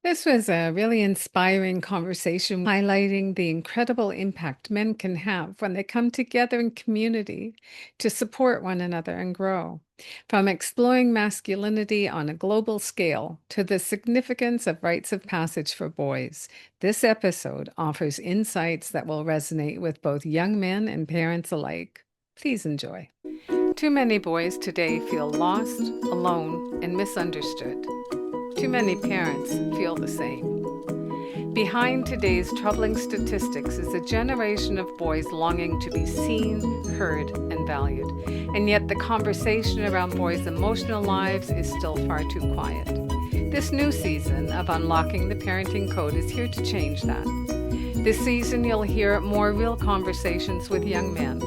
This was a really inspiring conversation highlighting the incredible impact men can have when they come together in community to support one another and grow. From exploring masculinity on a global scale to the significance of rites of passage for boys, this episode offers insights that will resonate with both young men and parents alike. Please enjoy. Too many boys today feel lost, alone, and misunderstood. Too many parents feel the same. Behind today's troubling statistics is a generation of boys longing to be seen, heard, and valued. And yet the conversation around boys' emotional lives is still far too quiet. This new season of Unlocking the Parenting Code is here to change that. This season, you'll hear more real conversations with young men,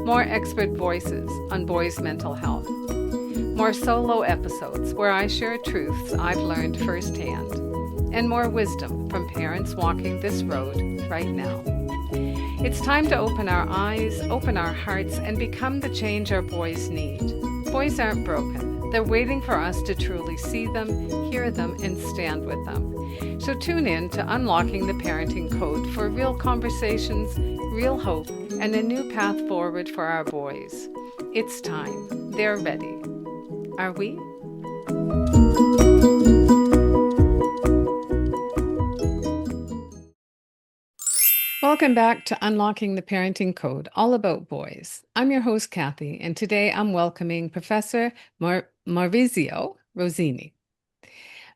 more expert voices on boys' mental health, more solo episodes where I share truths I've learned firsthand, and more wisdom from parents walking this road right now. It's time to open our eyes, open our hearts, and become the change our boys need. Boys aren't broken. They're waiting for us to truly see them, hear them, and stand with them. So tune in to Unlocking the Parenting Code for real conversations, real hope, and a new path forward for our boys. It's time. They're ready. Are we? Welcome back to Unlocking the Parenting Code, all about boys. I'm your host, Kathy, and today I'm welcoming Professor Maurizio Rosini.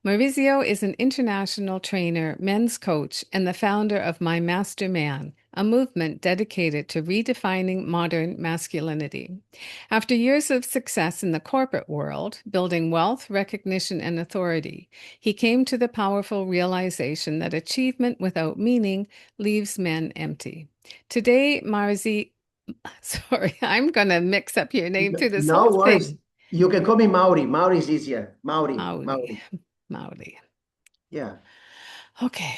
Maurizio is an international trainer, men's coach, and the founder of MyMasterMan, a movement dedicated to redefining modern masculinity. After years of success in the corporate world, building wealth, recognition, and authority, he came to the powerful realization that achievement without meaning leaves men empty. Today, sorry, I'm going to mix up your name through this No whole worries. thing. You can call me Mauri. Mauri is easier. Mauri. Mauri, Mauri. Mauri. Yeah. Okay.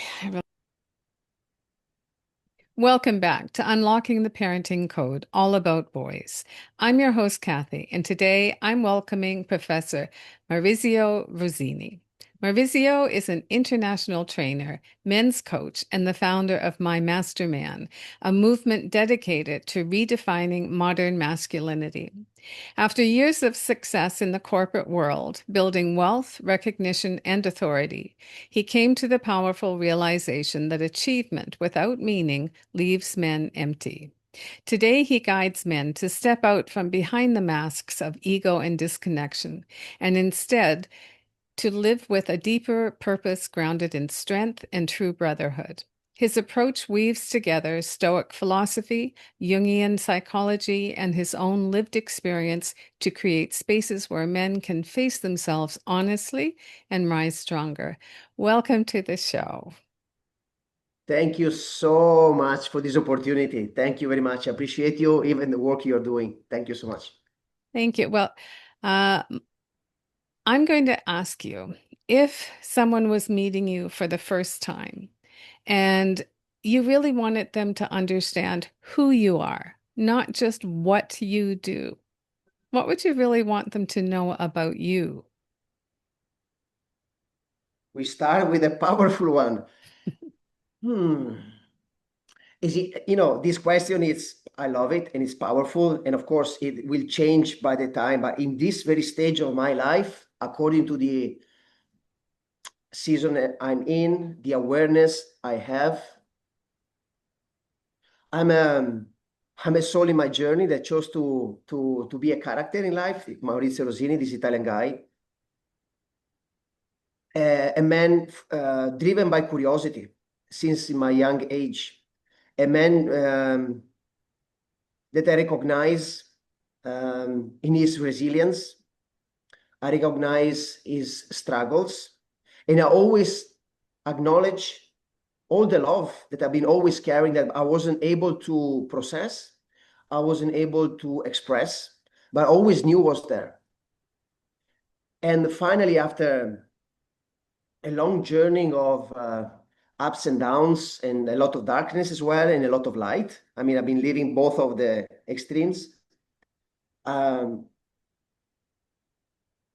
Welcome back to Unlocking the Parenting Code, all about boys. I'm your host, Kathy, and today I'm welcoming Professor Maurizio Rosini. Maurizio is an international trainer, men's coach, and the founder of MyMasterMan, a movement dedicated to redefining modern masculinity. After years of success in the corporate world, building wealth, recognition, and authority, he came to the powerful realization that achievement without meaning leaves men empty. Today, he guides men to step out from behind the masks of ego and disconnection, and instead to live with a deeper purpose grounded in strength and true brotherhood. His approach weaves together Stoic philosophy, Jungian psychology, and his own lived experience to create spaces where men can face themselves honestly and rise stronger. Welcome to the show. Thank you so much for this opportunity. Thank you very much. I appreciate you, even the work you're doing. Thank you so much. Thank you. Well, uh, I'm going to ask you if someone was meeting you for the first time and you really wanted them to understand who you are, not just what you do. What would you really want them to know about you? We start with a powerful one. Hmm. Is it, this question is, I love it and it's powerful. And of course, it will change by the time. But in this very stage of my life, according to the season I'm in, the awareness I have, I'm a I'm a soul in my journey that chose to be a character in life. Maurizio Rosini, this Italian guy, a man driven by curiosity since my young age, a man that I recognize in his resilience. I recognize his struggles, and I always acknowledge all the love that I've been always carrying that I wasn't able to process, I wasn't able to express, but I always knew was there. And finally, after a long journey of ups and downs and a lot of darkness as well and a lot of light. I mean, I've been living both of the extremes. Um,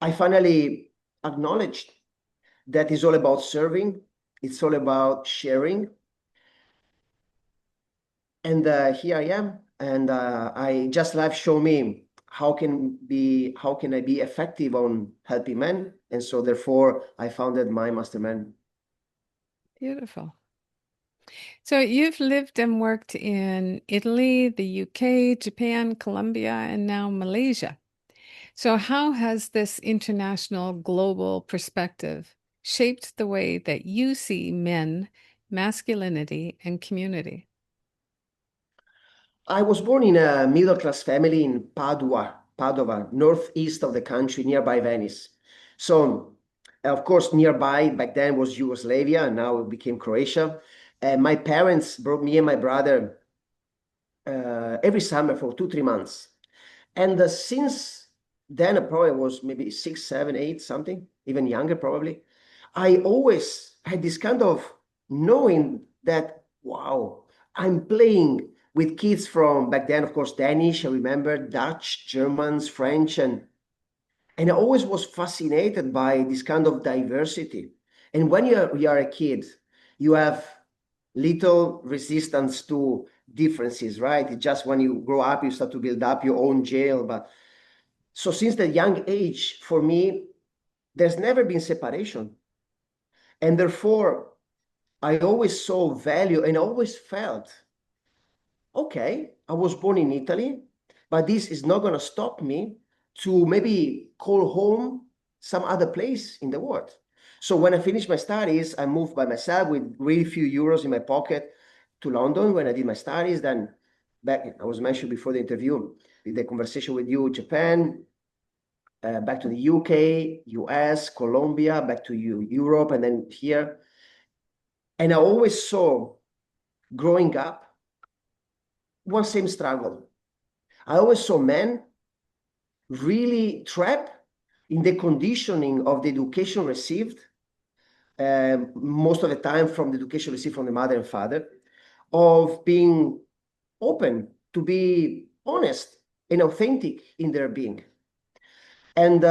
I finally acknowledged that is all about serving. It's all about sharing. And here I am. And I just life show me how can I be effective on helping men. And so therefore I founded MyMasterMan. Beautiful. So you've lived and worked in Italy, the UK, Japan, Colombia, and now Malaysia. So how has this international global perspective shaped the way that you see men, masculinity, and community? I was born in a middle-class family in Padova, northeast of the country, nearby Venice. So, of course, nearby back then was Yugoslavia, and now it became Croatia. My parents brought me and my brother every summer for 2, 3 months. And since then, I probably was maybe 6, 7, 8, something, even younger probably. I always had this kind of knowing that, wow, I'm playing with kids from back then, of course, Danish, I remember, Dutch, Germans, French, and I always was fascinated by this kind of diversity. And when you are a kid, you have little resistance to differences, right? It's just when you grow up, you start to build up your own jail. But so since the young age, for me, there's never been separation. And therefore, I always saw value and always felt, okay, I was born in Italy, but this is not going to stop me to maybe call home some other place in the world. So when I finished my studies, I moved by myself with really few euros in my pocket to London when I did my studies. Then back, I was mentioned before the interview, the conversation with you, Japan, back to the UK, US, Colombia, back to Europe, and then here. And I always saw growing up one same struggle. I always saw men really trapped in the conditioning of the education received, most of the time from the education received from the mother and father, of being open, to be honest and authentic in their being. And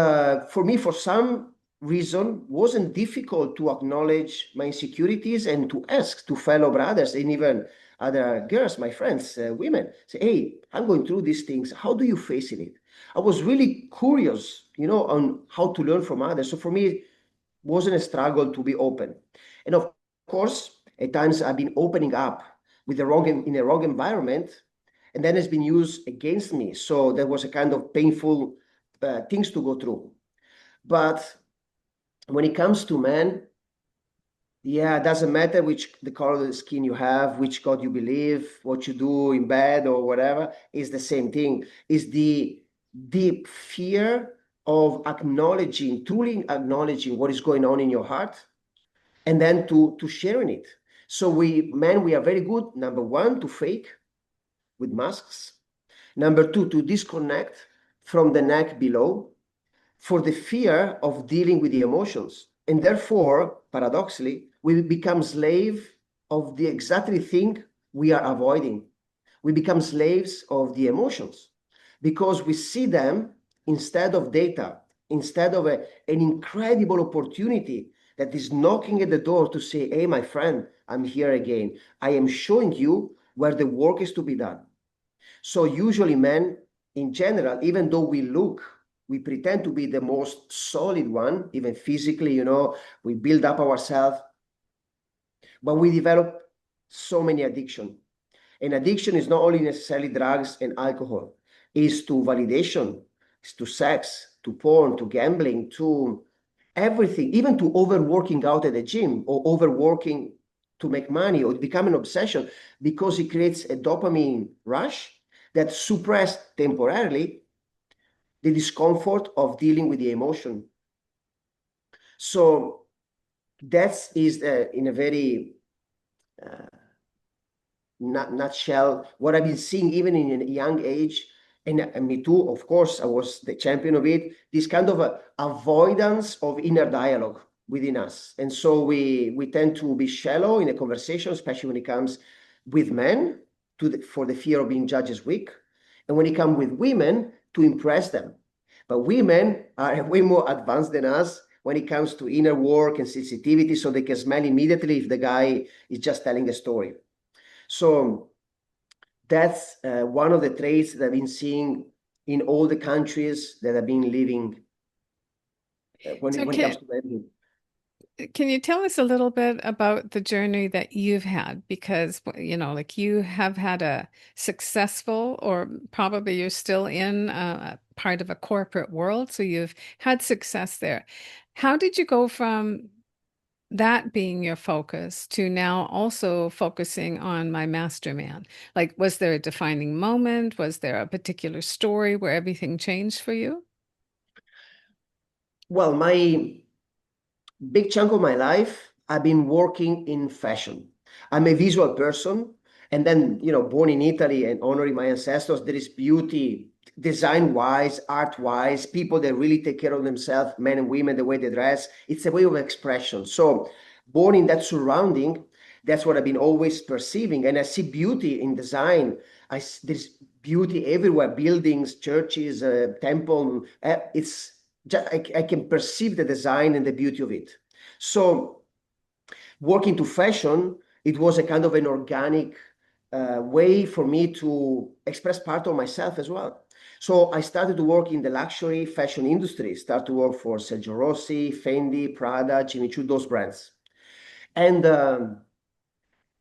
for me, for some reason, wasn't difficult to acknowledge my insecurities and to ask to fellow brothers and even other girls, my friends, women, say, hey, I'm going through these things. How do you face it? I was really curious, on how to learn from others. So for me, it wasn't a struggle to be open. And of course, at times I've been opening up in a wrong environment, and then it's been used against me. So there was a kind of painful things to go through. But when it comes to men, yeah, it doesn't matter the color of the skin you have, which God you believe, what you do in bed or whatever, is the same thing. Is the deep fear of truly acknowledging what is going on in your heart, and then to sharing it. So we are very good, number one, to fake with masks. Number two, to disconnect from the neck below for the fear of dealing with the emotions. And therefore, paradoxically, we become slave of the exactly thing we are avoiding. We become slaves of the emotions because we see them instead of data, instead of an incredible opportunity that is knocking at the door to say, hey, my friend, I'm here again. I am showing you where the work is to be done. So usually men in general, even though we pretend to be the most solid one, even physically, we build up ourselves, but we develop so many addiction. And addiction is not only necessarily drugs and alcohol, it's to validation, it's to sex, to porn, to gambling, to everything, even to overworking out at the gym or overworking to make money or become an obsession because it creates a dopamine rush that suppress temporarily the discomfort of dealing with the emotion. So that is in a very nutshell what I've been seeing even in a young age. And me too, of course, I was the champion of it, this kind of avoidance of inner dialogue within us. And so we tend to be shallow in a conversation, especially when it comes with men for the fear of being judged as weak. And when it comes with women, to impress them. But women are way more advanced than us. when it comes to inner work and sensitivity, so they can smell immediately if the guy is just telling a story. So that's one of the traits that I've been seeing in all the countries that I've been living when it comes to management. Can you tell us a little bit about the journey that you've had? Because, like you have had a successful, or probably you're still in part of a corporate world, so you've had success there. How did you go from that being your focus to now also focusing on MyMasterMan? Like, was there a defining moment? Was there a particular story where everything changed for you? Well, my big chunk of my life, I've been working in fashion. I'm a visual person. And then, born in Italy and honoring my ancestors, there is beauty, design-wise, art-wise, people that really take care of themselves, men and women, the way they dress. It's a way of expression. So born in that surrounding, that's what I've been always perceiving. And I see beauty in design. There's beauty everywhere, buildings, churches, temple. It's just, I can perceive the design and the beauty of it. So working to fashion, it was a kind of an organic way for me to express part of myself as well. So I started to work in the luxury fashion industry, start to work for Sergio Rossi, Fendi, Prada, Jimmy Choo, those brands. And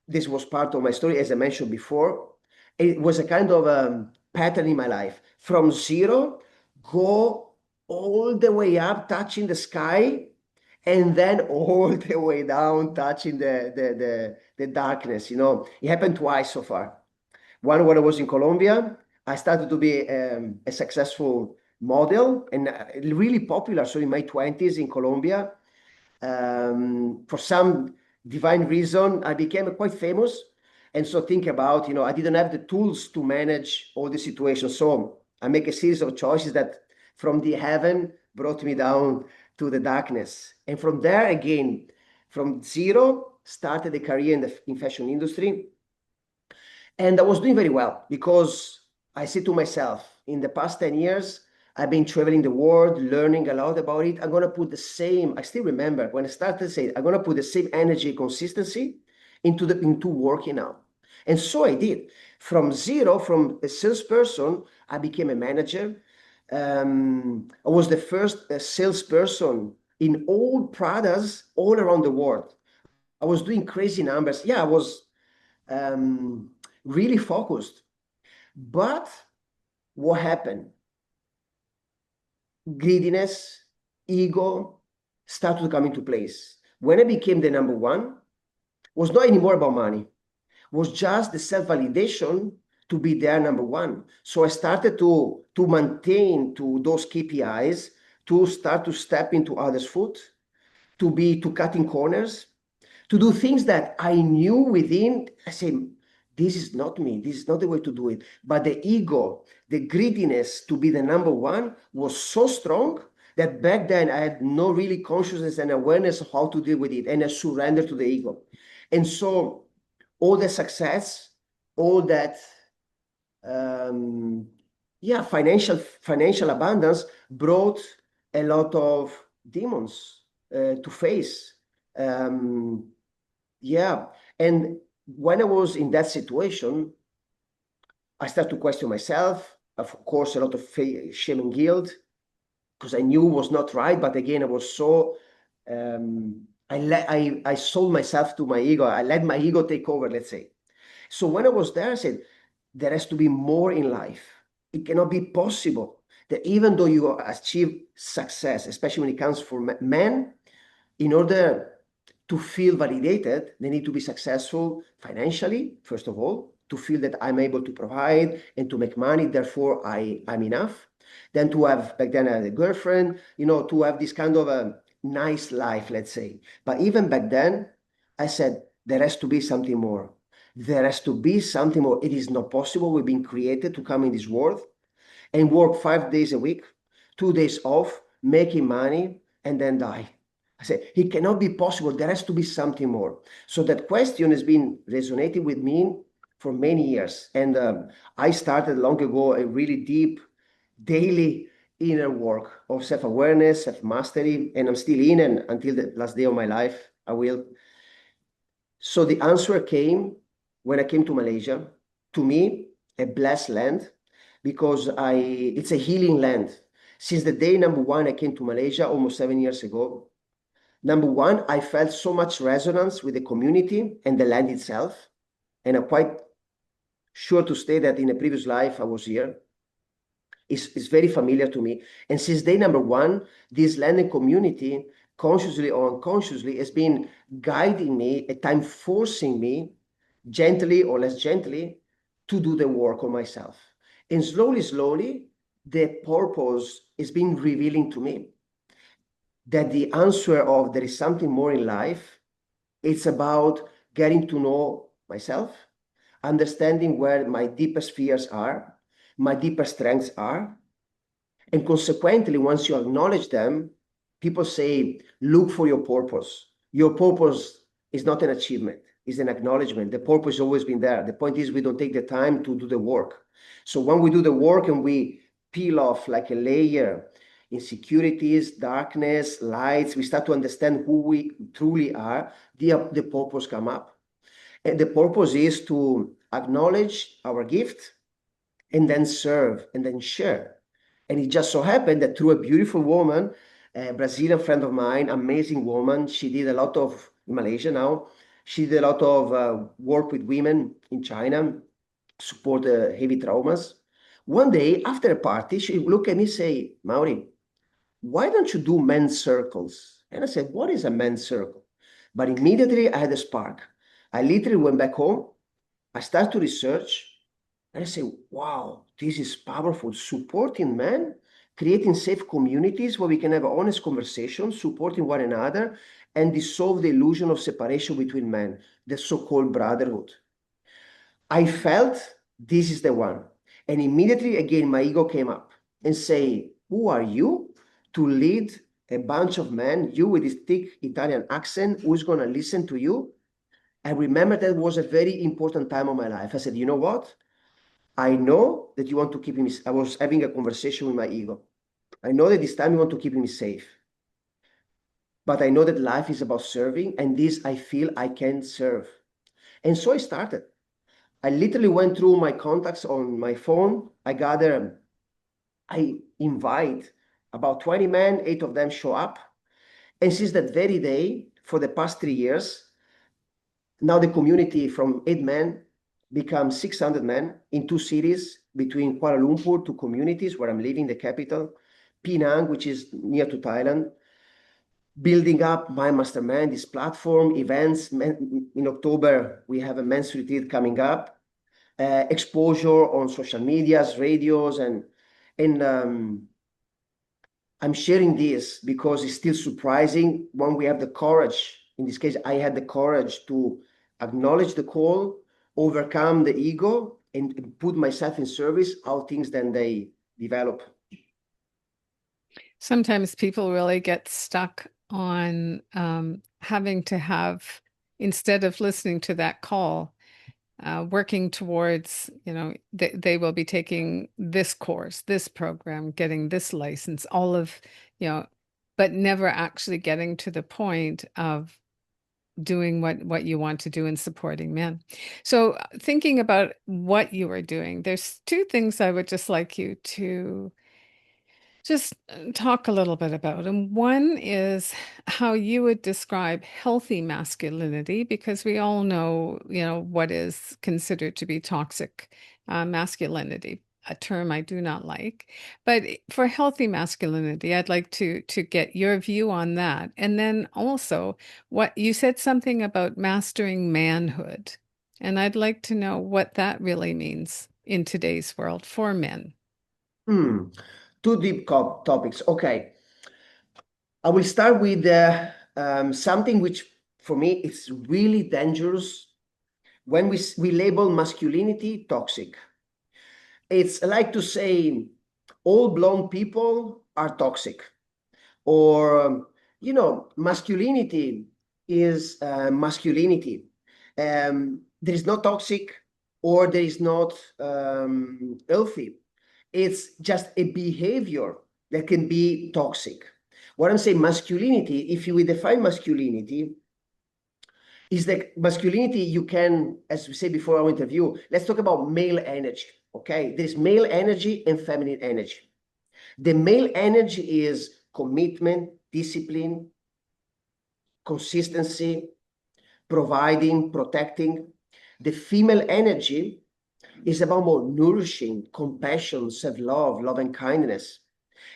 this was part of my story, as I mentioned before. It was a kind of pattern in my life. From zero, go all the way up, touching the sky, and then all the way down, touching the darkness. It happened twice so far. One when I was in Colombia, I started to be a successful model and really popular. So in my 20s in Colombia, for some divine reason, I became quite famous. And so think about, I didn't have the tools to manage all the situations. So I make a series of choices that from the heaven brought me down to the darkness. And from there, again, from zero, started a career in fashion industry. And I was doing very well because I said to myself, in the past 10 years, I've been traveling the world, learning a lot about it. I'm going to put the same, I still remember when I started saying, I'm going to put the same energy, consistency into working out. And so I did. From zero, from a salesperson, I became a manager. I was the first salesperson in all Pradas all around the world. I was doing crazy numbers. Yeah, I was really focused. But what happened? Greediness, ego started to come into place. When I became the number one, was not anymore about money, was just the self-validation to be there number one. So I started to maintain to those KPIs, to start to step into others' foot, to cutting corners, to do things that I knew within. I say, this is not me. This is not the way to do it. But the ego, the greediness to be the number one was so strong that back then I had no really consciousness and awareness of how to deal with it. And I surrendered to the ego. And so all the success, all that, financial abundance brought a lot of demons to face. And when I was in that situation, I started to question myself. Of course, a lot of shame and guilt because I knew it was not right. But again, I was so I sold myself to my ego. I let my ego take over, let's say. So when I was there, I said, there has to be more in life. It cannot be possible that even though you achieve success, especially when it comes for men, in order to feel validated, they need to be successful financially, first of all, to feel that I'm able to provide and to make money, therefore I'm enough. Then to have, back then I had a girlfriend, to have this kind of a nice life, let's say. But even back then, I said, there has to be something more. There has to be something more. It is not possible. We've been created to come in this world and work 5 days a week, 2 days off, making money, and then die. I said, it cannot be possible. There has to be something more. So that question has been resonating with me for many years. And I started long ago a really deep daily inner work of self-awareness, self-mastery, and I'm still in, and until the last day of my life, I will. So the answer came when I came to Malaysia. To me, a blessed land, because it's a healing land. Since the day number one I came to Malaysia almost 7 years ago, number one, I felt so much resonance with the community and the land itself. And I'm quite sure to say that in a previous life I was here. It's very familiar to me. And since day number one, this land and community, consciously or unconsciously, has been guiding me, at times forcing me, gently or less gently, to do the work on myself. And slowly, slowly, the purpose is being revealing to me that the answer of there is something more in life, it's about getting to know myself, understanding where my deepest fears are, my deepest strengths are. And consequently, once you acknowledge them, people say, look for your purpose. Your purpose is not an achievement, it's an acknowledgement. The purpose has always been there. The point is, we don't take the time to do the work. So when we do the work and we peel off like a layer, insecurities, darkness, lights, we start to understand who we truly are, the purpose come up. And the purpose is to acknowledge our gift and then serve and then share. And it just so happened that through a beautiful woman, a Brazilian friend of mine, amazing woman, she did a lot of, in Malaysia now, she did a lot of work with women in China, support heavy traumas. One day after a party, she looked at me and say, Mauri, why don't you do men's circles? And I said, what is a men's circle? But immediately I had a spark. I literally went back home. I started to research. And I say, wow, this is powerful. Supporting men, creating safe communities where we can have honest conversations, supporting one another, and dissolve the illusion of separation between men, the so-called brotherhood. I felt this is the one. And immediately, again, my ego came up and say, who are you to lead a bunch of men, you with this thick Italian accent, who's going to listen to you? I remember that was a very important time of my life. I said, you know what? I know that you want to keep me. I was having a conversation with my ego. I know that this time you want to keep me safe. But I know that life is about serving, and this I feel I can serve. And so I started. I literally went through my contacts on my phone. I invite about 20 men, 8 of them show up. And since that very day, for the past 3 years, now the community from 8 men becomes 600 men in 2 cities between Kuala Lumpur, 2 communities where I'm living, the capital, Penang, which is near to Thailand, building up MyMasterMan, this platform, events. In October, we have a men's retreat coming up, exposure on social medias, radios, and I'm sharing this because it's still surprising when we have the courage. In this case, I had the courage to acknowledge the call, overcome the ego, and put myself in service, how things then they develop. Sometimes people really get stuck on having to have, instead of listening to that call, working towards, they will be taking this course, this program, getting this license, all of, but never actually getting to the point of doing what you want to do and supporting men. So thinking about what you are doing, there's two things I would just like you to just talk a little bit about. And one is how you would describe healthy masculinity, because we all know, what is considered to be toxic masculinity, a term I do not like. But for healthy masculinity, I'd like to get your view on that. And then also, what you said something about mastering manhood. And I'd like to know what that really means in today's world for men. Two deep topics. Okay. I will start with something which for me is really dangerous when we label masculinity toxic. It's like to say all blonde people are toxic, or masculinity is masculinity. There is no toxic or there is not healthy. It's just a behavior that can be toxic. What I'm saying, masculinity, if you define masculinity, is that masculinity you can, as we said before our interview, let's talk about male energy, okay? There's male energy and feminine energy. The male energy is commitment, discipline, consistency, providing, protecting. The female energy is about more nourishing, compassion, self-love, love and kindness.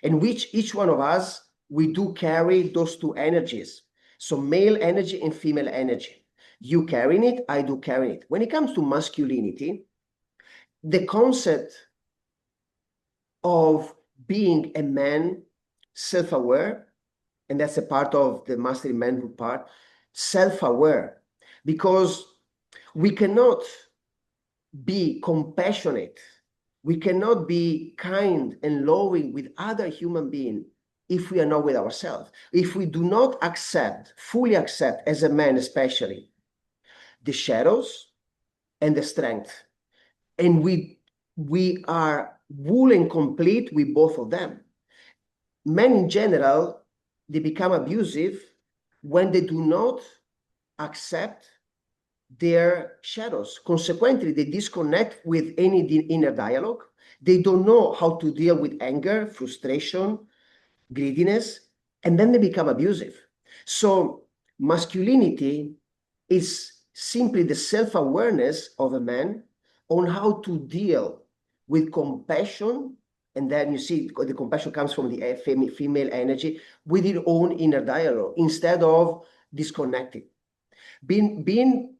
And which each one of us, we do carry those two energies. So male energy and female energy. You carrying it, I do carry it. When it comes to masculinity, the concept of being a man, self-aware, and that's a part of the mastering manhood part, self-aware, because we cannot be compassionate, we cannot be kind and loving with other human beings if we are not with ourselves. If we do not accept, fully accept, as a man especially, the shadows and the strength, and we are whole and complete with both of them. Men in general, they become abusive when they do not accept their shadows. Consequently, they disconnect with any inner dialogue. They don't know how to deal with anger, frustration, greediness, and then they become abusive. So masculinity is simply the self-awareness of a man on how to deal with compassion. And then you see the compassion comes from the female energy with your own inner dialogue instead of disconnecting. Being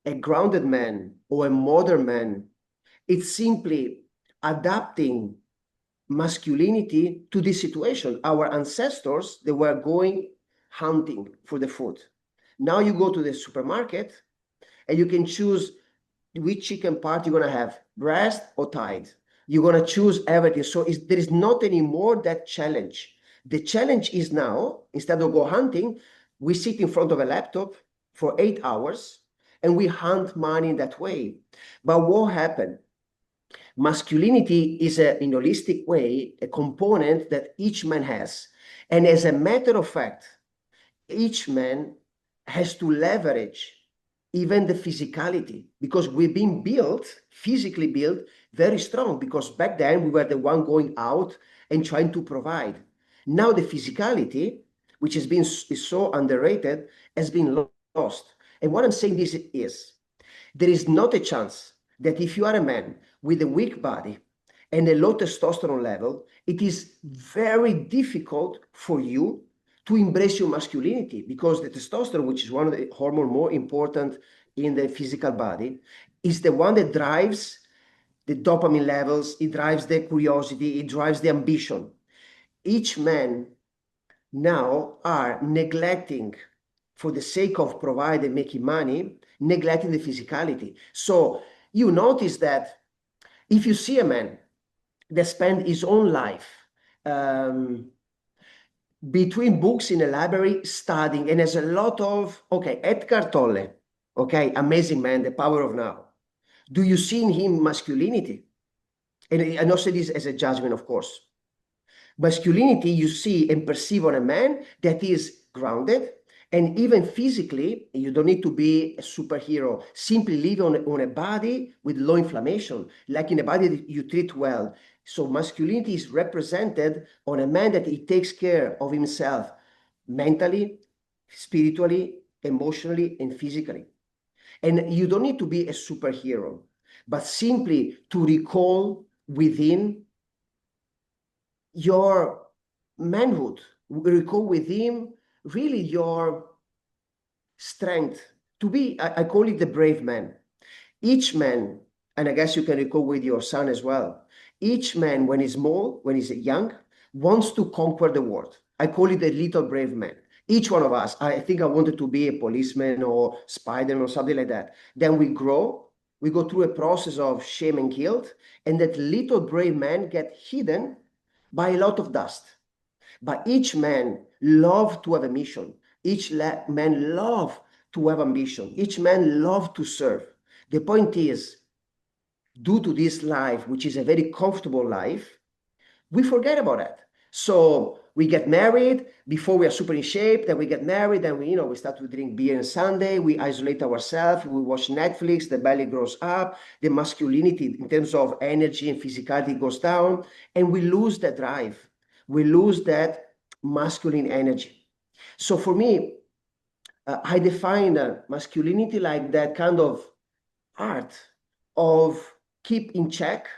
a grounded man or a modern man, it's simply adapting masculinity to this situation. Our ancestors, they were going hunting for the food. Now you go to the supermarket and you can choose which chicken part you're going to have, breast or thigh. You're going to choose everything. So there is not anymore that challenge. The challenge is now, instead of go hunting, we sit in front of a laptop for 8 hours and we hunt money in that way. But what happened? Masculinity is in a holistic way, a component that each man has. And as a matter of fact, each man has to leverage even the physicality, because we've been built, physically built, very strong, because back then we were the one going out and trying to provide. Now the physicality, which has been is so underrated, has been lost. And what I'm saying this is, there is not a chance that if you are a man with a weak body and a low testosterone level, it is very difficult for you to embrace your masculinity, because the testosterone, which is one of the hormones more important in the physical body, is the one that drives the dopamine levels, it drives the curiosity, it drives the ambition. Each man now are neglecting, for the sake of providing, making money, neglecting the physicality. So you notice that if you see a man that spends his own life between books in a library studying, and has a lot of, okay, Edgar Tolle, okay, amazing man, The Power of Now. Do you see in him masculinity? And I don't say this as a judgment, of course. Masculinity you see and perceive on a man that is grounded, and even physically, you don't need to be a superhero. Simply live on a body with low inflammation, like in a body that you treat well. So masculinity is represented on a man that he takes care of himself mentally, spiritually, emotionally, and physically. And you don't need to be a superhero, but simply to recall within your manhood, recall within really your strength to be, I call it the brave man. Each man, and I guess you can recall with your son as well, each man, when he's small, when he's young, wants to conquer the world. I call it a little brave man. Each one of us, I think I wanted to be a policeman or Spider-Man or something like that. Then we grow, we go through a process of shame and guilt, and that little brave man get hidden by a lot of dust. But each man love to have a mission. Each man love to have ambition. Each man love to serve. The point is, due to this life, which is a very comfortable life, we forget about that. So we get married before we are super in shape, then we get married, then we start to drink beer on Sunday, we isolate ourselves, we watch Netflix, the belly grows up, the masculinity in terms of energy and physicality goes down, and we lose that drive. We lose that masculine energy. So for me, I define masculinity like that kind of art of keep in check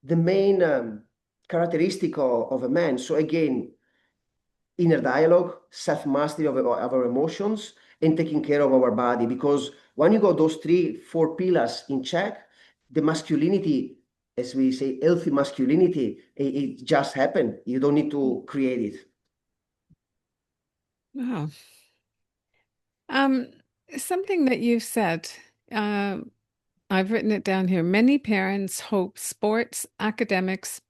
the main characteristic of a man. So again, inner dialogue, self-mastery of our emotions, and taking care of our body. Because when you got those 3, 4 pillars in check, the masculinity, as we say, healthy masculinity, it just happened. You don't need to create it. Wow. Um, Something that you've said, I've written it down here. Many parents hope sports, academics,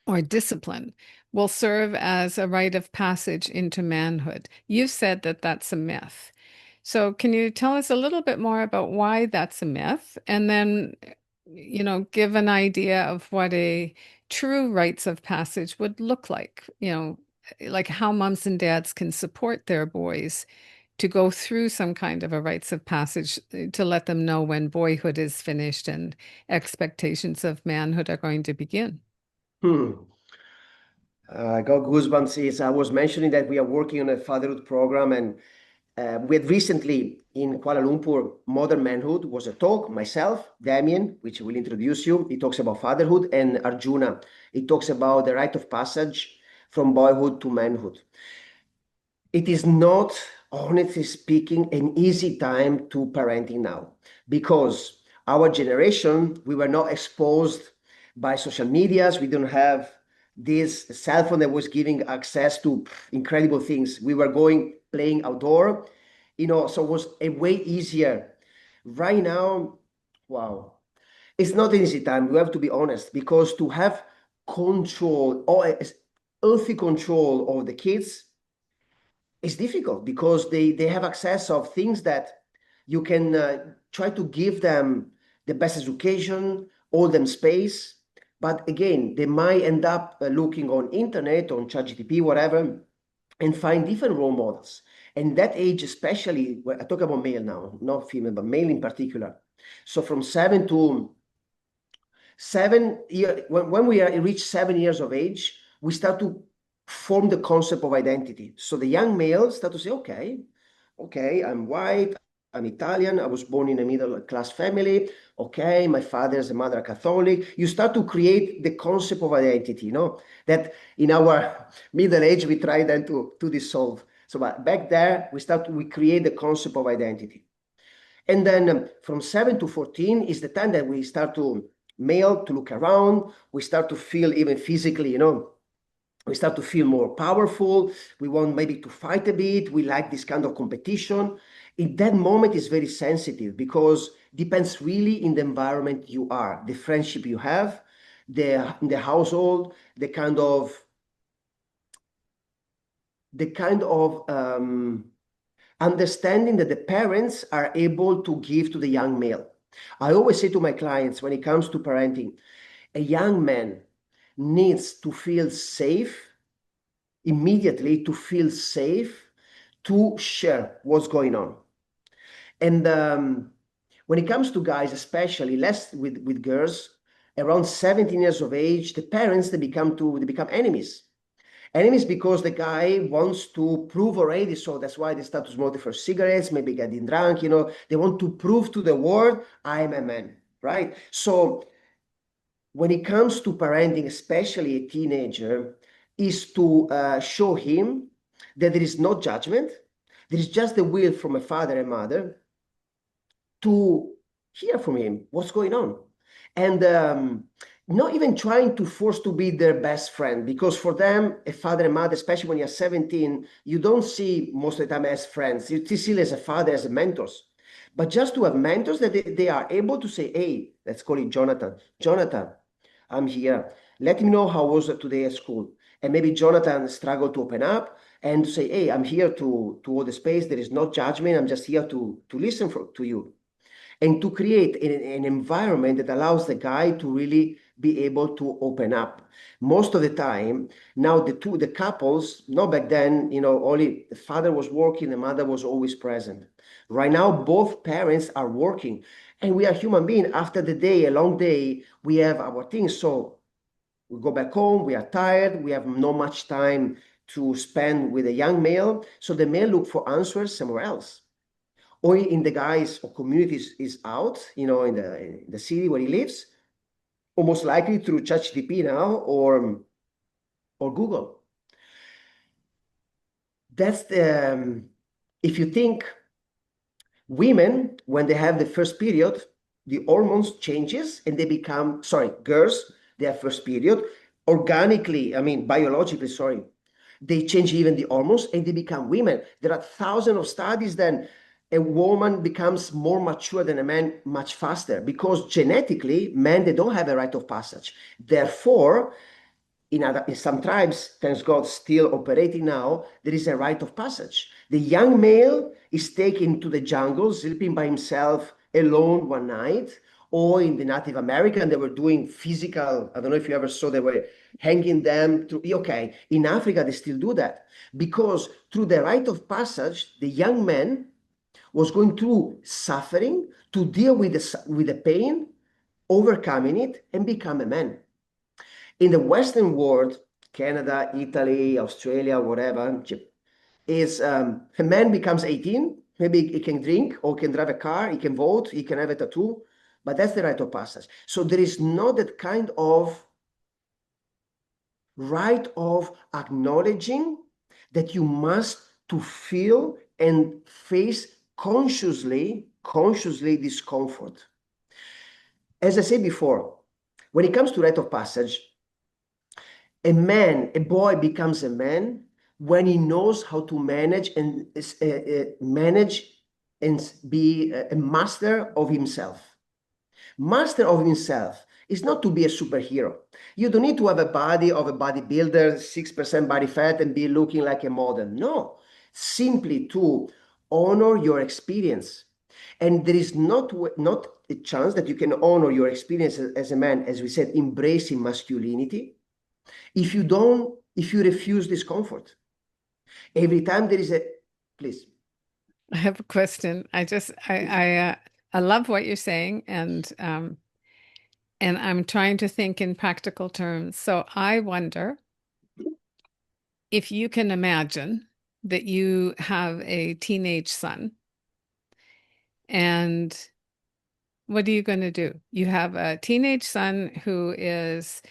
or discipline will serve as a rite of passage into manhood. You've said that that's a myth. So can you tell us a little bit more about why that's a myth? And then, give an idea of what a true rites of passage would look like how moms and dads can support their boys to go through some kind of a rites of passage to let them know when boyhood is finished and expectations of manhood are going to begin. Hmm. I got goosebumps. I was mentioning that we are working on a fatherhood program, and we had recently in Kuala Lumpur, Modern Manhood was a talk. Myself, Damien, which will introduce you, he talks about fatherhood, and Arjuna, he talks about the rite of passage from boyhood to manhood. It is not, honestly speaking, an easy time to parenting now because our generation, we were not exposed by social medias. We don't have this cell phone that was giving access to incredible things. We were going playing outdoor, so it was a way easier. Right now, wow, it's not an easy time. We have to be honest because to have control or healthy control of the kids it's difficult because they have access of things that you can try to give them the best education, all them space. But again, they might end up looking on internet, on ChatGPT, whatever, and find different role models. And that age, especially, well, I talk about male now, not female, but male in particular. So from 7 when we reach 7 years of age, we start to form the concept of identity. So the young males start to say, okay, I'm white, I'm Italian, I was born in a middle class family. Okay, my father and mother are Catholic. You start to create the concept of identity, that in our middle age, we try then to dissolve. So but back there, we create the concept of identity. And then from 7 to 14 is the time that we start to male to look around. We start to feel even physically, we start to feel more powerful. We want maybe to fight a bit. We like this kind of competition. In that moment is very sensitive because depends really in the environment you are, the friendship you have, the household, the kind of understanding that the parents are able to give to the young male. I always say to my clients when it comes to parenting, a young man needs to feel safe immediately, to feel safe to share what's going on. And when it comes to guys, especially less with girls, around 17 years of age, the parents they become enemies. Enemies because the guy wants to prove already, so that's why they start to smoke the first cigarettes, maybe getting drunk, they want to prove to the world, I'm a man, right? So when it comes to parenting, especially a teenager, is to show him that there is no judgment, there is just the will from a father and mother to hear from him what's going on. And not even trying to force to be their best friend, because for them, a father and mother, especially when you're 17, you don't see most of the time as friends. You see as a father, as a mentors. But just to have mentors that they are able to say, hey, let's call it Jonathan. Jonathan, I'm here. Let me know how was it today at school. And maybe Jonathan struggled to open up and to say, hey, I'm here to hold the space. There is no judgment. I'm just here to listen to you. and to create an environment that allows the guy to really be able to open up. Most of the time, now the couples, not back then, only the father was working, the mother was always present. Right now, both parents are working, and we are human beings. After the day, a long day, we have our things. So we go back home, we are tired, we have not much time to spend with a young male. So the male look for answers somewhere else. Or in the guys or communities is out, in the city where he lives, or most likely through ChatGPT now or Google. That's if you think women, when they have the first period, the hormones changes and they become, girls, their first period, organically, I mean, biologically, they change even the hormones and they become women. There are thousands of studies then a woman becomes more mature than a man much faster because genetically, men, they don't have a rite of passage. Therefore, in some tribes, thanks God, still operating now, there is a rite of passage. The young male is taken to the jungle, sleeping by himself alone one night, or in the Native American, they were doing physical, I don't know if you ever saw, they were hanging them to, okay, in Africa, they still do that because through the rite of passage, the young man was going through suffering to deal with the pain, overcoming it, and become a man. In the Western world, Canada, Italy, Australia, whatever, is a man becomes 18, maybe he can drink or can drive a car, he can vote, he can have a tattoo, but that's the rite of passage. So there is not that kind of right of acknowledging that you must to feel and face consciously discomfort. As I said before, when it comes to rite of passage, a boy becomes a man when he knows how to manage and be a master of himself. Master of himself is not to be a superhero. You don't need to have a body of a bodybuilder, 6% body fat, and be looking like a model. No, simply to honor your experience. And there is not a chance that you can honor your experience as a man, as we said, embracing masculinity, if you refuse discomfort. Every time there is please. I have a question. I love what you're saying, and I'm trying to think in practical terms. So I wonder if you can imagine that you have a teenage son, and what are you going to do? You have a teenage son who is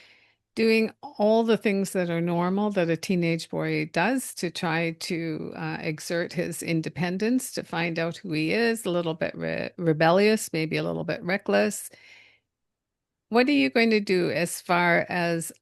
doing all the things that are normal that a teenage boy does to try to exert his independence, to find out who he is, a little bit rebellious, maybe a little bit reckless. What are you going to do as far as,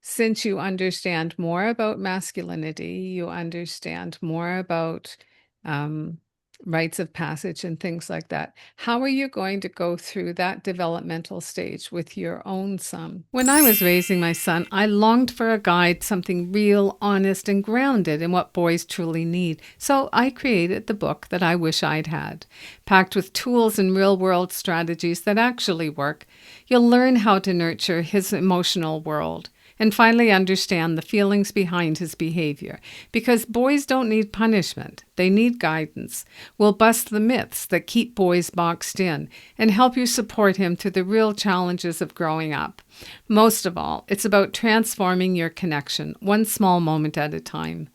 since you understand more about masculinity, you understand more about um, rites of passage and things like that, how are you going to go through that developmental stage with your own son? When I was raising my son, I longed for a guide, something real, honest, and grounded in what boys truly need. So I created the book that I wish I'd had, packed with tools and real-world strategies that actually work. You'll learn how to nurture his emotional world and finally understand the feelings behind his behavior. Because boys don't need punishment, they need guidance. We'll bust the myths that keep boys boxed in and help you support him through the real challenges of growing up. Most of all, it's about transforming your connection, one small moment at a time.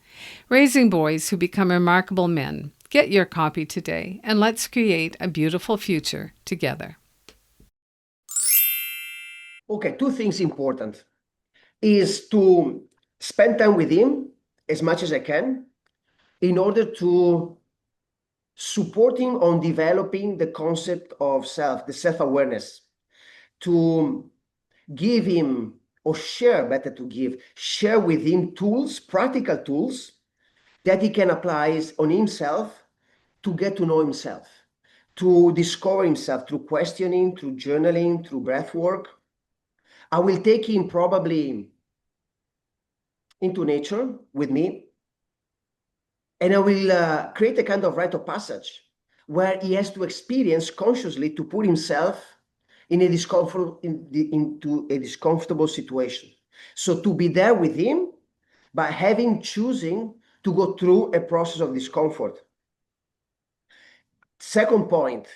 Raising boys who become remarkable men. Get your copy today, and let's create a beautiful future together. Okay, two things important is to spend time with him as much as I can in order to support him on developing the concept of self, the self-awareness, to give him or share, better to give, share with him tools, practical tools that he can apply on himself to get to know himself, to discover himself through questioning, through journaling, through breath work. I will take him probably into nature with me, and I will create a kind of rite of passage. where he has to experience consciously to put himself in a into a discomfortable situation. So to be there with him, by having choosing to go through a process of discomfort. Second point,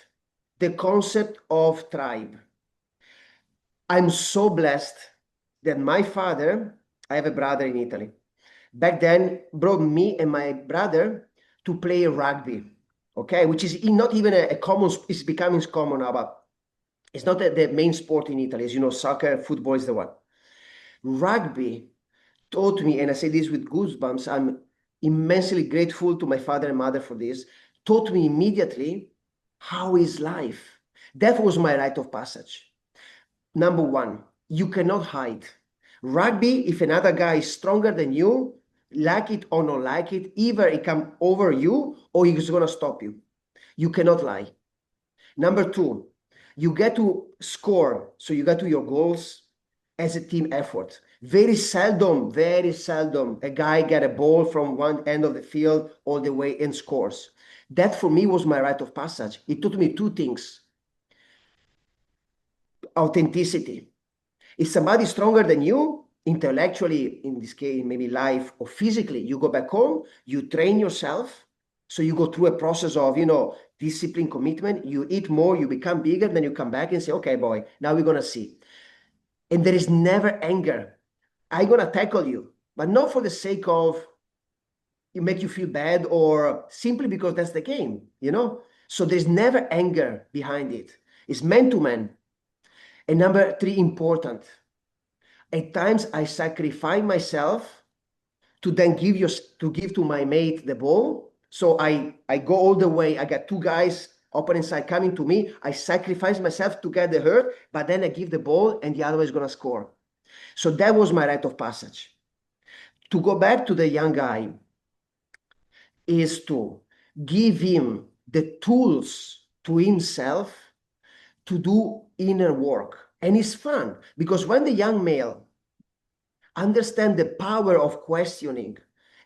the concept of tribe. I'm so blessed that my father, I have a brother in Italy, back then brought me and my brother to play rugby, okay, which is not even a common, it's becoming common now, but it's not the main sport in Italy. As you know, soccer, football is the one. Rugby taught me, and I say this with goosebumps, I'm immensely grateful to my father and mother for this, taught me immediately how is life. That was my rite of passage. Number one, you cannot hide. Rugby, if another guy is stronger than you, like it or not like it, either he come over you or he's gonna stop you. You cannot lie. Number two, you get to score, so you get to your goals as a team effort. Very seldom, a guy get a ball from one end of the field all the way and scores. That for me was my rite of passage. It taught me two things. Authenticity. If somebody stronger than you, intellectually, in this case, maybe life or physically, you go back home, you train yourself. So you go through a process of, discipline, commitment. You eat more, you become bigger, then you come back and say, okay, boy, now we're going to see. And there is never anger. I'm going to tackle you, but not for the sake of it make you feel bad or simply because that's the game. So there's never anger behind it. It's man to man. And number three, important. At times I sacrifice myself to then give to my mate the ball. So I go all the way. I got two guys opponent side coming to me. I sacrifice myself to get the hurt, but then I give the ball and the other is gonna score. So that was my rite of passage. To go back to the young guy is to give him the tools to himself to do inner work. And it's fun because when the young male understand the power of questioning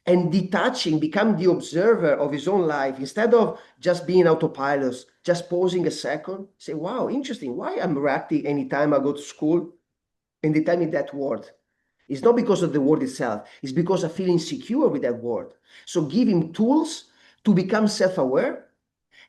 and detaching, become the observer of his own life instead of just being autopilot, just pausing a second, say, wow, interesting, why I'm reacting anytime I go to school and they tell me that word. It's not because of the word itself, it's because I feel insecure with that word. So give him tools to become self-aware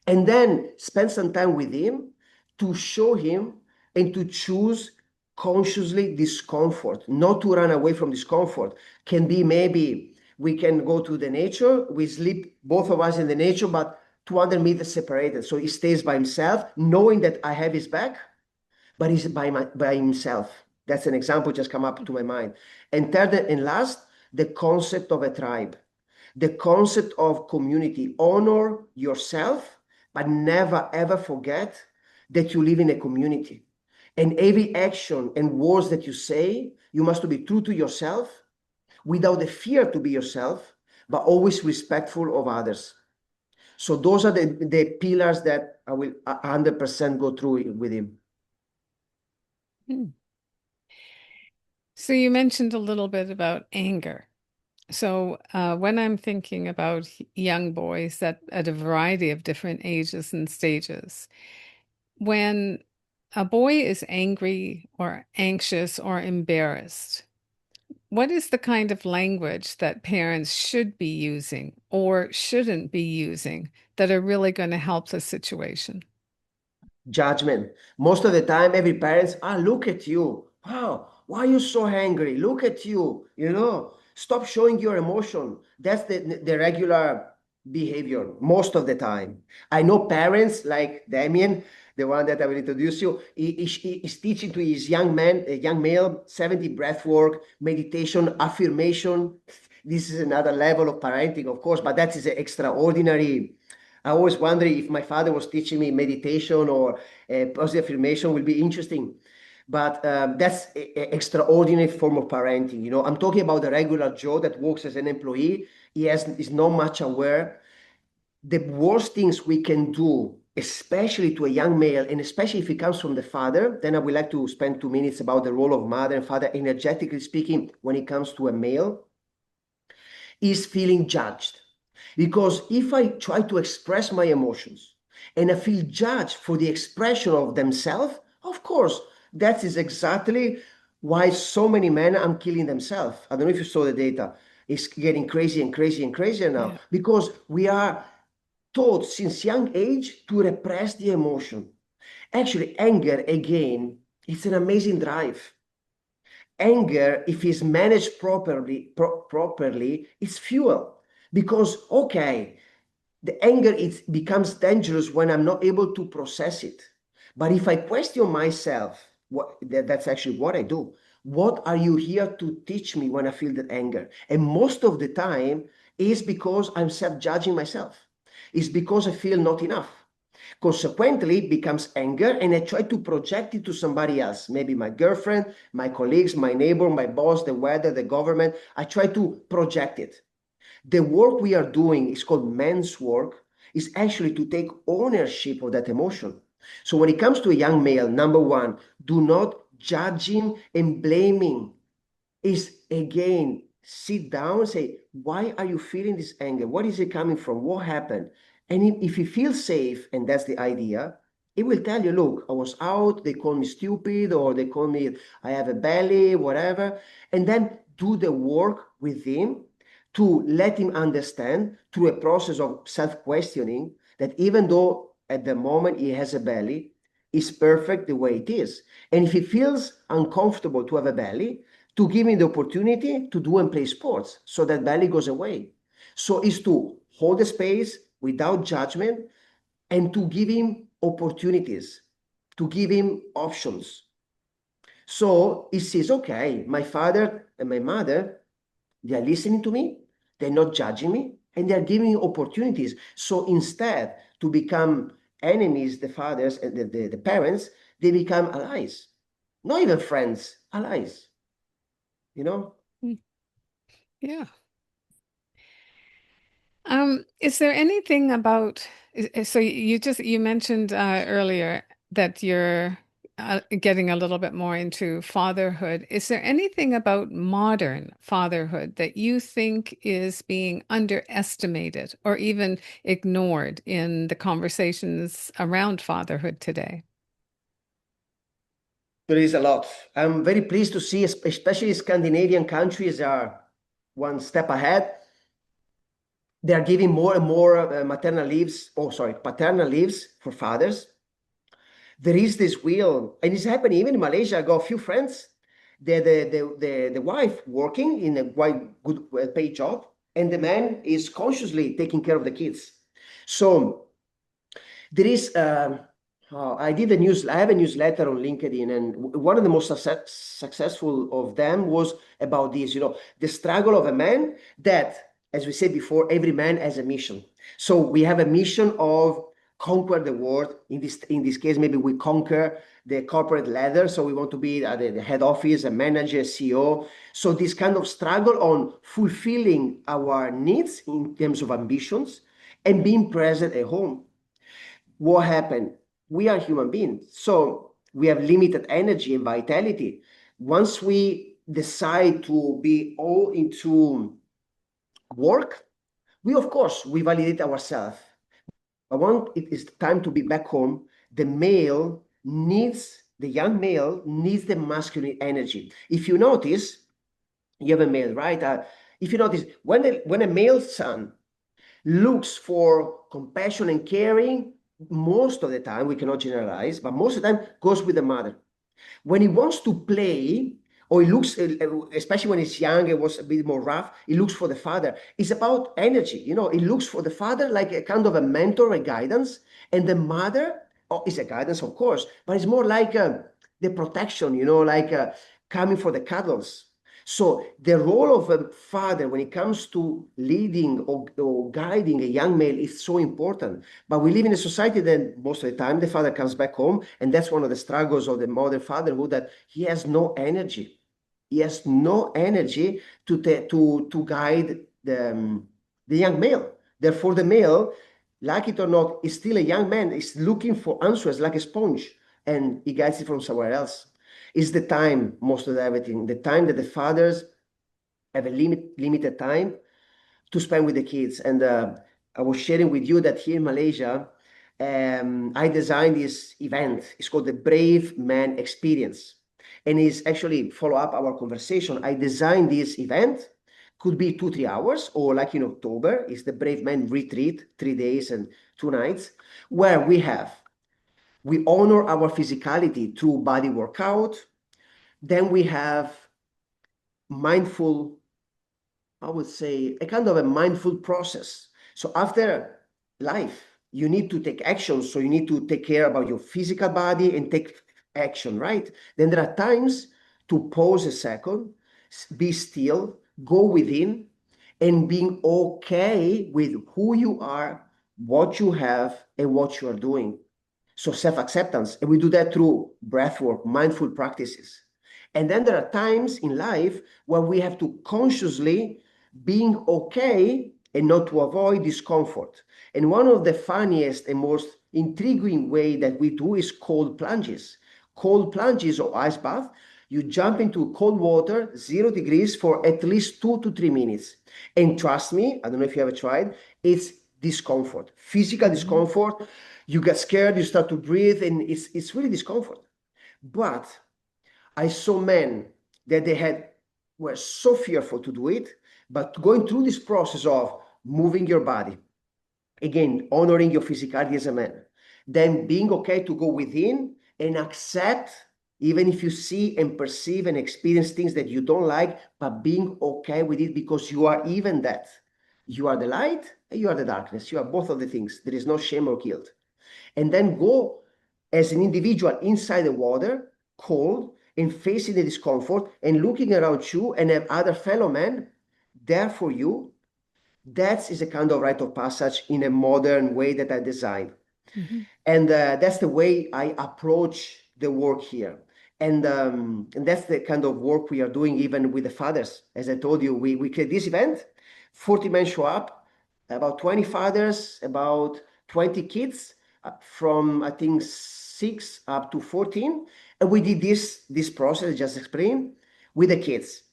and then spend some time with him to show him and to choose consciously discomfort, not to run away from discomfort. Can be maybe we can go to the nature, we sleep both of us in the nature, but 200 meters separated. So he stays by himself, knowing that I have his back, but he's by himself. That's an example just come up to my mind. And third and last, the concept of a tribe, the concept of community. Honor yourself, but never ever forget that you live in a community. And every action and words that you say, you must be true to yourself without the fear to be yourself, but always respectful of others. So those are the pillars that I will 100% go through with him. So you mentioned a little bit about anger. So when I'm thinking about young boys at a variety of different ages and stages, when a boy is angry or anxious or embarrassed, what is the kind of language that parents should be using or shouldn't be using that are really going to help the situation? Judgment. Most of the time, every parents, look at you. Wow, why are you so angry? Look at you. Stop showing your emotion. That's the regular behavior most of the time. I know parents like Damien, the one that I will introduce you, is teaching to his young man, a young male, 70 breath work, meditation, affirmation. This is another level of parenting, of course, but that is an extraordinary. I always wonder if my father was teaching me meditation or positive affirmation will be interesting. But that's an extraordinary form of parenting. I'm talking about the regular Joe that works as an employee. Is not much aware. The worst things we can do, especially to a young male, and especially if it comes from the father, then I would like to spend 2 minutes about the role of mother and father, energetically speaking, when it comes to a male, is feeling judged. Because if I try to express my emotions, and I feel judged for the expression of themselves, of course, that is exactly why so many men are killing themselves. I don't know if you saw the data. It's getting crazy and crazy and crazier now because we are taught since young age to repress the emotion. Actually, anger, again, it's an amazing drive. Anger, if it's managed properly, it's fuel. Because, okay, the anger becomes dangerous when I'm not able to process it. But if I question myself, that's actually what I do. What are you here to teach me when I feel that anger? And most of the time is because I'm self-judging myself. It's because I feel not enough. Consequently, it becomes anger, and I try to project it to somebody else, maybe my girlfriend, my colleagues, my neighbor, my boss, the weather, the government. I try to project it. The work we are doing is called men's work, is actually to take ownership of that emotion. So when it comes to a young male, number one, do not judge him and blaming. Is again, sit down and say, why are you feeling this anger? What is it coming from? What happened? And if he feels safe, and that's the idea, it will tell you, look, I was out, they call me stupid, or they call me, I have a belly, whatever. And then do the work with him to let him understand through a process of self-questioning that even though at the moment he has a belly, it's perfect the way it is. And if he feels uncomfortable to have a belly, to give him the opportunity to do and play sports so that belly goes away. So it's to hold the space without judgment and to give him opportunities, to give him options. So he says, okay, my father and my mother, they are listening to me, they're not judging me, and they're giving me opportunities. So instead to become enemies, the fathers and the parents, they become allies. Not even friends, allies, you know? Mm. Yeah. Is there anything about, so you mentioned earlier that you're getting a little bit more into fatherhood. Is there anything about modern fatherhood that you think is being underestimated or even ignored in the conversations around fatherhood today? There is a lot. I'm very pleased to see, especially Scandinavian countries are one step ahead. They are giving more and more maternal leaves, oh, sorry, paternal leaves for fathers. There is this will, and it's happening even in Malaysia. I got a few friends, the wife working in a quite good paid job, and the man is consciously taking care of the kids. So there is, I did a news, I have a newsletter on LinkedIn, and one of the most successful of them was about this, the struggle of a man that, as we said before, every man has a mission. So we have a mission of conquer the world. In this case, maybe we conquer the corporate ladder. So we want to be at the head office, a manager, CEO. So this kind of struggle on fulfilling our needs in terms of ambitions and being present at home. What happened? We are human beings, so we have limited energy and vitality. Once we decide to be all into work, we of course we validate ourselves. But once it is time to be back home, the young male needs the masculine energy. If you notice, you have a male, right? If you notice, when a male son looks for compassion and caring, most of the time, we cannot generalize, but most of the time goes with the mother. When he wants to play, or he looks, especially when he's young, it was a bit more rough, he looks for the father. It's about energy, he looks for the father like a kind of a mentor, a guidance, and the mother, oh, is a guidance, of course, but it's more like the protection, like coming for the cuddles. So the role of a father when it comes to leading or guiding a young male is so important. But we live in a society that most of the time the father comes back home, and that's one of the struggles of the modern fatherhood, that he has no energy. He has no energy to guide the young male. Therefore, the male, like it or not, is still a young man, is looking for answers like a sponge, and he gets it from somewhere else. It's the time, most of everything, the time that the fathers have a limited time to spend with the kids. And I was sharing with you that here in Malaysia, I designed this event. It's called the Brave Man Experience. And it's actually follow up our conversation. I designed this event, could be 2, 3 hours, or like in October, it's the Brave Man Retreat, 3 days and 2 nights, where we honor our physicality through body workout. Then we have mindful, I would say, a kind of a mindful process. So after life, you need to take action. So you need to take care about your physical body and take action, right? Then there are times to pause a second, be still, go within, and being okay with who you are, what you have, and what you are doing. So self-acceptance. And we do that through breath work, mindful practices. And then there are times in life where we have to consciously being okay and not to avoid discomfort. And one of the funniest and most intriguing way that we do is cold plunges. Cold plunges or ice bath. You jump into cold water, 0 degrees for at least 2 to 3 minutes. And trust me, I don't know if you ever tried, it's discomfort, physical discomfort. You get scared, you start to breathe, and it's really discomfort. But I saw men that were so fearful to do it, but going through this process of moving your body, again, honoring your physicality as a man, then being okay to go within and accept, even if you see and perceive and experience things that you don't like, but being okay with it because you are even that. You are the light and you are the darkness. You are both of the things. There is no shame or guilt. And then go as an individual inside the water, cold, and facing the discomfort and looking around you and have other fellow men there for you. That is a kind of rite of passage in a modern way that I designed. Mhm. And that's the way I approach the work here. And that's the kind of work we are doing even with the fathers. As I told you, we create this event, 40 men show up, about 20 fathers, about 20 kids from, I think, 6 up to 14. And we did this process I just explained with the kids.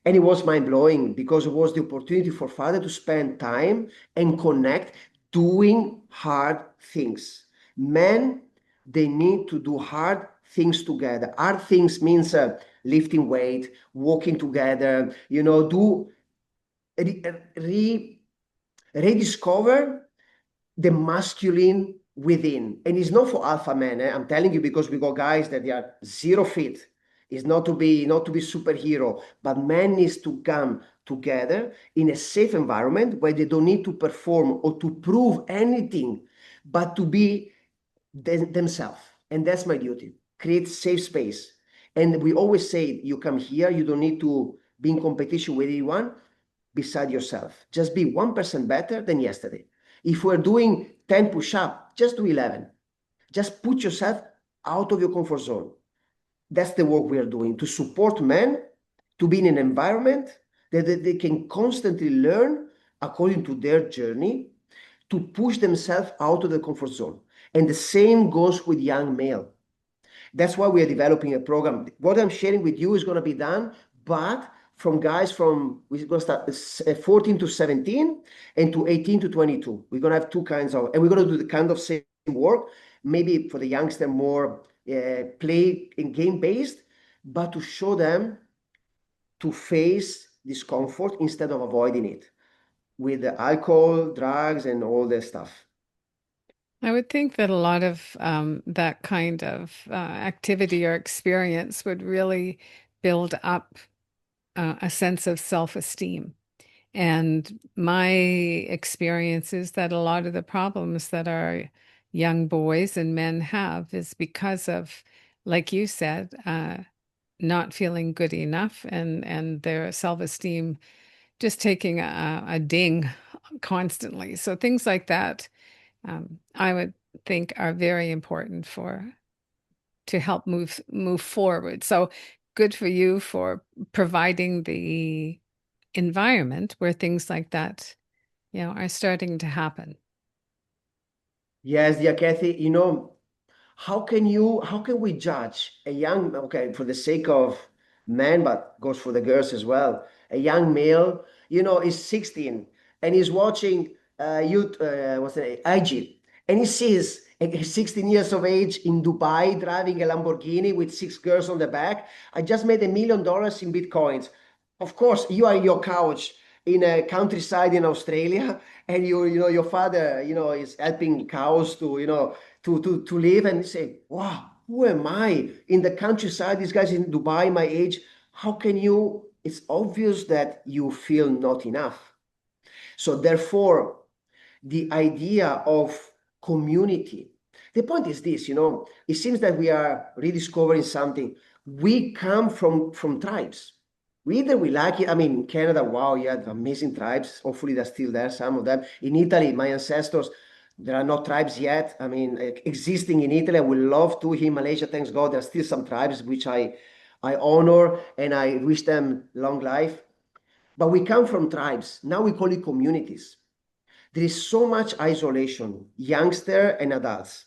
And it was mind-blowing because it was the opportunity for father to spend time and connect doing hard things. Men, they need to do hard things together. Hard things means lifting weight, walking together, do rediscover the masculine within. And it's not for alpha men. I'm telling you because we got guys that they are 0 fit. It's not to be superhero, but men needs to come together in a safe environment where they don't need to perform or to prove anything, but to be themselves. And that's my duty. Create safe space. And we always say, you come here, you don't need to be in competition with anyone beside yourself. Just be 1% better than yesterday. If we're doing 10 push-up, just do 11. Just put yourself out of your comfort zone. That's the work we are doing to support men to be in an environment that they can constantly learn according to their journey to push themselves out of the comfort zone. And the same goes with young male. That's why we are developing a program. What I'm sharing with you is going to be done, but from guys we're going to start 14 to 17 and to 18 to 22. We're going to have two kinds of, and we're going to do the kind of same work, maybe for the youngster more play and game based, but to show them to face discomfort instead of avoiding it with the alcohol, drugs, and all that stuff. I would think that a lot of that kind of activity or experience would really build up a sense of self-esteem. And my experience is that a lot of the problems that our young boys and men have is because of, like you said, not feeling good enough and their self-esteem just taking a ding constantly. So things like that, I would think are very important for to help move forward. So good for you for providing the environment where things like that, are starting to happen. Yes, dear Kathy, how can we judge a young, okay, for the sake of men, but goes for the girls as well, a young male, is 16 and he's watching youth, what's the IG, and he sees At 16 years of age in Dubai, driving a Lamborghini with 6 girls on the back. I just made $1 million in Bitcoins. Of course, you are in your couch in a countryside in Australia, and your father, is helping cows to live, and say, wow, who am I in the countryside? This guy's in Dubai, my age. How can you? It's obvious that you feel not enough. So therefore, the idea of community. The point is this, it seems that we are rediscovering something. We come from tribes. Either we like it. I mean, in Canada, wow, you had amazing tribes. Hopefully they're still there, some of them. In Italy, my ancestors, there are no tribes yet. I mean, existing in Italy, I would love to. In Malaysia, thanks God, there are still some tribes which I honor and I wish them long life. But we come from tribes. Now we call it communities. There is so much isolation, youngster and adults,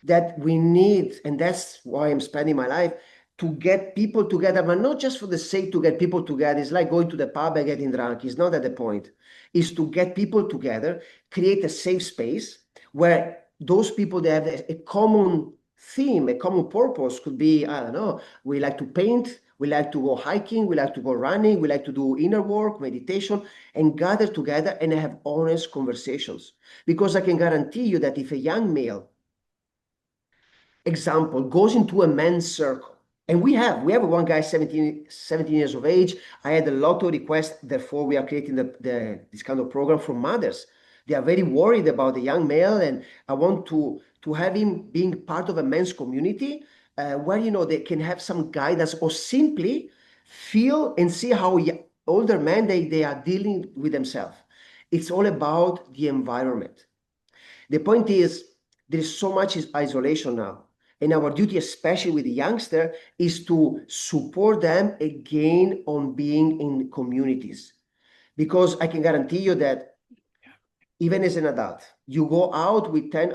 that we need, and that's why I'm spending my life, to get people together, but not just for the sake to get people together. It's like going to the pub and getting drunk. It's not at the point. It's to get people together, create a safe space where those people, they have a common theme, a common purpose. Could be, I don't know, we like to paint, we like to go hiking, we like to go running, we like to do inner work, meditation, and gather together and have honest conversations. Because I can guarantee you that if a young male, example, goes into a men's circle, and we have one guy 17 years of age. I had a lot of requests, therefore we are creating this kind of program for mothers. They are very worried about the young male, and I want to have him being part of a men's community, where they can have some guidance, or simply feel and see how older men they are dealing with themselves. It's all about the environment. The point is, there is so much isolation now. And our duty, especially with the youngster, is to support them again on being in communities. Because I can guarantee you that even as an adult, you go out with 10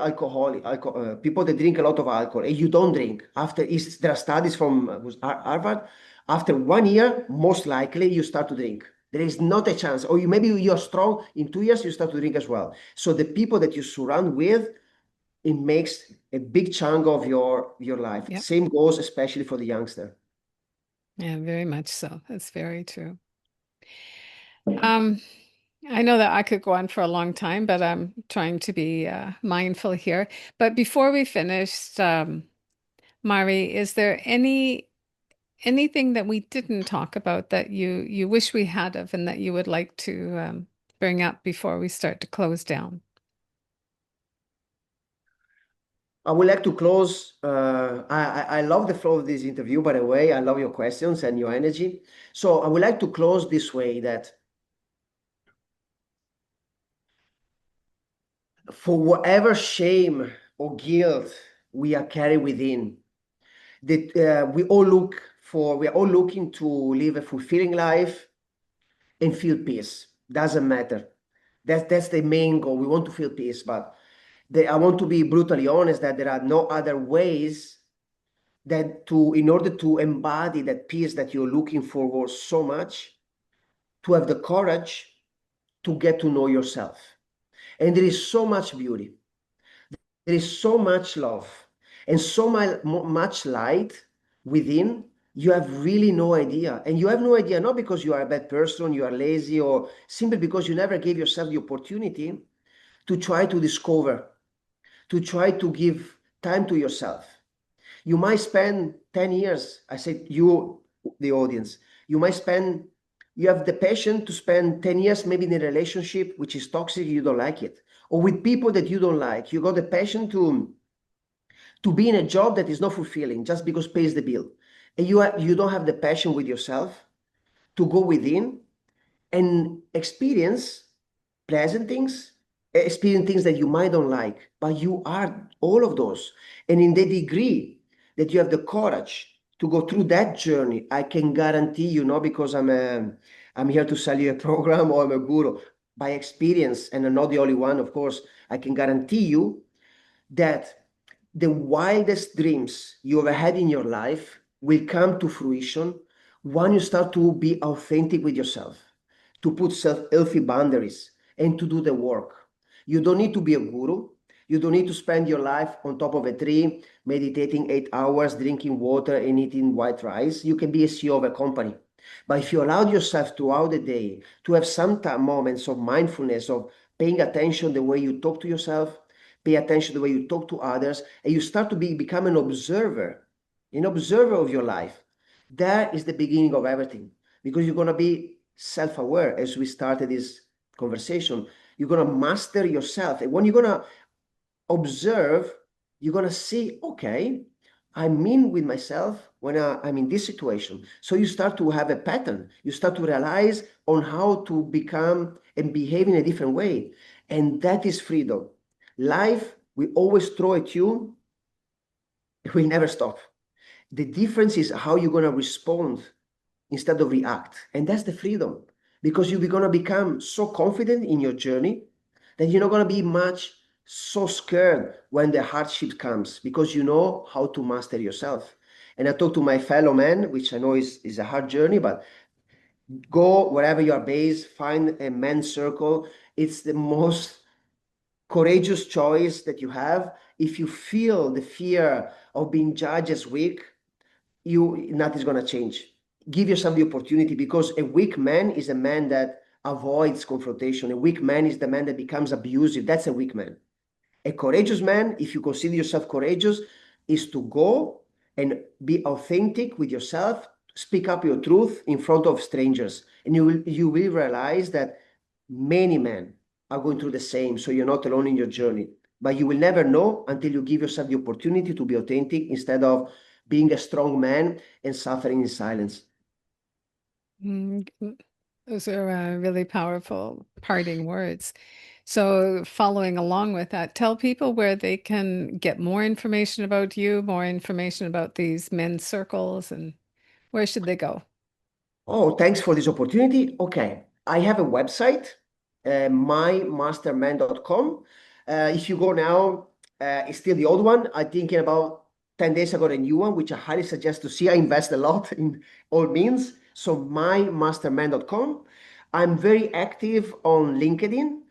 people that drink a lot of alcohol, and you don't drink. There are studies from Harvard, after 1 year, most likely you start to drink. There is not a chance. Or maybe you're strong, in 2 years, you start to drink as well. So the people that you surround with, it makes a big chunk of your life. Yep. Same goes especially for the youngster. Yeah, very much so. That's very true. I know that I could go on for a long time, but I'm trying to be mindful here. But before we finish, Mari, is there anything that we didn't talk about that you wish we had of, and that you would like to bring up before we start to close down? I would like to close. I love the flow of this interview, by the way. I love your questions and your energy. So I would like to close this way, that for whatever shame or guilt we are carrying within, that we are all looking to live a fulfilling life and feel peace. Doesn't matter. That's the main goal. We want to feel peace, but I want to be brutally honest that there are no other ways in order to embody that peace that you're looking for so much, to have the courage to get to know yourself. And there is so much beauty, there is so much love, and so much light within. You have really no idea. And you have no idea, not because you are a bad person, you are lazy, or simply because you never gave yourself the opportunity to try to discover, to try to give time to yourself. You might spend 10 years, I said you, the audience, you have the passion to spend 10 years maybe in a relationship which is toxic, you don't like it, or with people that you don't like. You got the passion to be in a job that is not fulfilling just because pays the bill. And you don't have the passion with yourself to go within and experience pleasant things, experience things that you might don't like, but you are all of those. And in the degree that you have the courage to go through that journey, I can guarantee you, not because I'm here to sell you a program or I'm a guru, by experience, and I'm not the only one, of course, I can guarantee you that the wildest dreams you ever had in your life will come to fruition when you start to be authentic with yourself, to put healthy boundaries, and to do the work. You don't need to be a guru. You don't need to spend your life on top of a tree, meditating 8 hours, drinking water and eating white rice. You can be a CEO of a company. But if you allowed yourself throughout the day to have some moments of mindfulness, of paying attention the way you talk to yourself, pay attention the way you talk to others, and you start to become an observer of your life, that is the beginning of everything. Because you're going to be self-aware. As we started this conversation, you're going to master yourself. And when you're going to observe, you're going to see, okay, I'm in with myself when I'm in this situation. So you start to have a pattern. You start to realize on how to become and behave in a different way. And that is freedom. Life, we always throw at you. We never stop. The difference is how you're going to respond instead of react. And that's the freedom, because you're going to become so confident in your journey that you're not going to be so scared when the hardship comes, because you know how to master yourself. And I talk to my fellow men, which I know is a hard journey, but go wherever you are based, find a men's circle. It's the most courageous choice that you have. If you feel the fear of being judged as weak, nothing's going to change. Give yourself the opportunity, because a weak man is a man that avoids confrontation. A weak man is the man that becomes abusive. That's a weak man. A courageous man, if you consider yourself courageous, is to go and be authentic with yourself, speak up your truth in front of strangers. And you will realize that many men are going through the same. So you're not alone in your journey. But you will never know until you give yourself the opportunity to be authentic, instead of being a strong man and suffering in silence. Those are really powerful parting words. So following along with that, tell people where they can get more information about you, more information about these men's circles, and where should they go? Oh, thanks for this opportunity. Okay, I have a website, mymasterman.com. If you go now, it's still the old one. I think in about 10 days I got a new one, which I highly suggest to see. I invest a lot in all means. So mymasterman.com. I'm very active on LinkedIn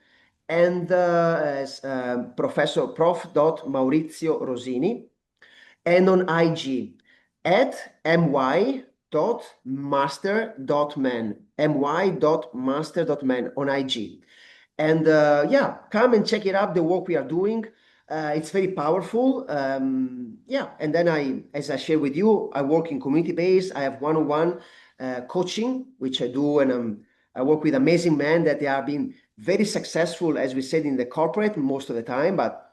and as Prof. Maurizio Rosini, and on IG at my.master.man, my.master.man on IG. And yeah, come and check it out, the work we are doing. It's very powerful. Yeah, and then as I share with you, I work in community based. I have one-on-one coaching, which I do, and I work with amazing men that they are being very successful, as we said, in the corporate most of the time. But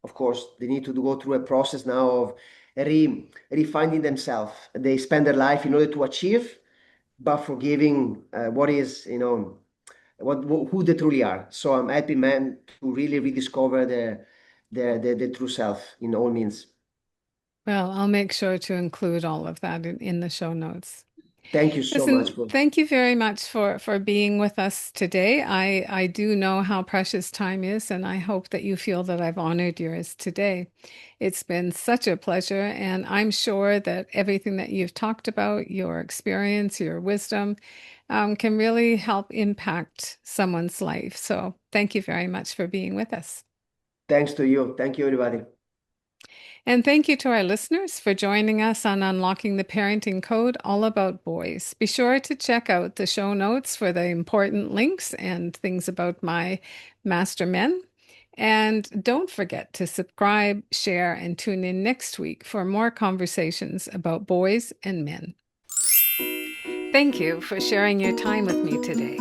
of course, they need to go through a process now of refining themselves. They spend their life in order to achieve, but forgiving what is, who they truly are. So I'm helping men to really rediscover the true self in all means. Well, I'll make sure to include all of that in the show notes. Thank you so much. Listen, thank you very much for being with us today. I do know how precious time is, and I hope that you feel that I've honored yours today. It's been such a pleasure, and I'm sure that everything that you've talked about, your experience, your wisdom, can really help impact someone's life. So thank you very much for being with us. Thanks to you. Thank you, everybody. And thank you to our listeners for joining us on Unlocking the Parenting Code, all about boys. Be sure to check out the show notes for the important links and things about MyMasterMan. And don't forget to subscribe, share, and tune in next week for more conversations about boys and men. Thank you for sharing your time with me today.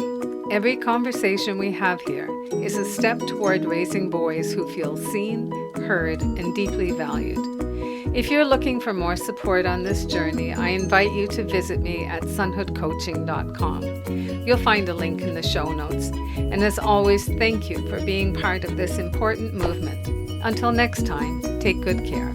Every conversation we have here is a step toward raising boys who feel seen, heard, and deeply valued. If you're looking for more support on this journey, I invite you to visit me at sonhoodcoaching.com. You'll find a link in the show notes. And as always, thank you for being part of this important movement. Until next time, take good care.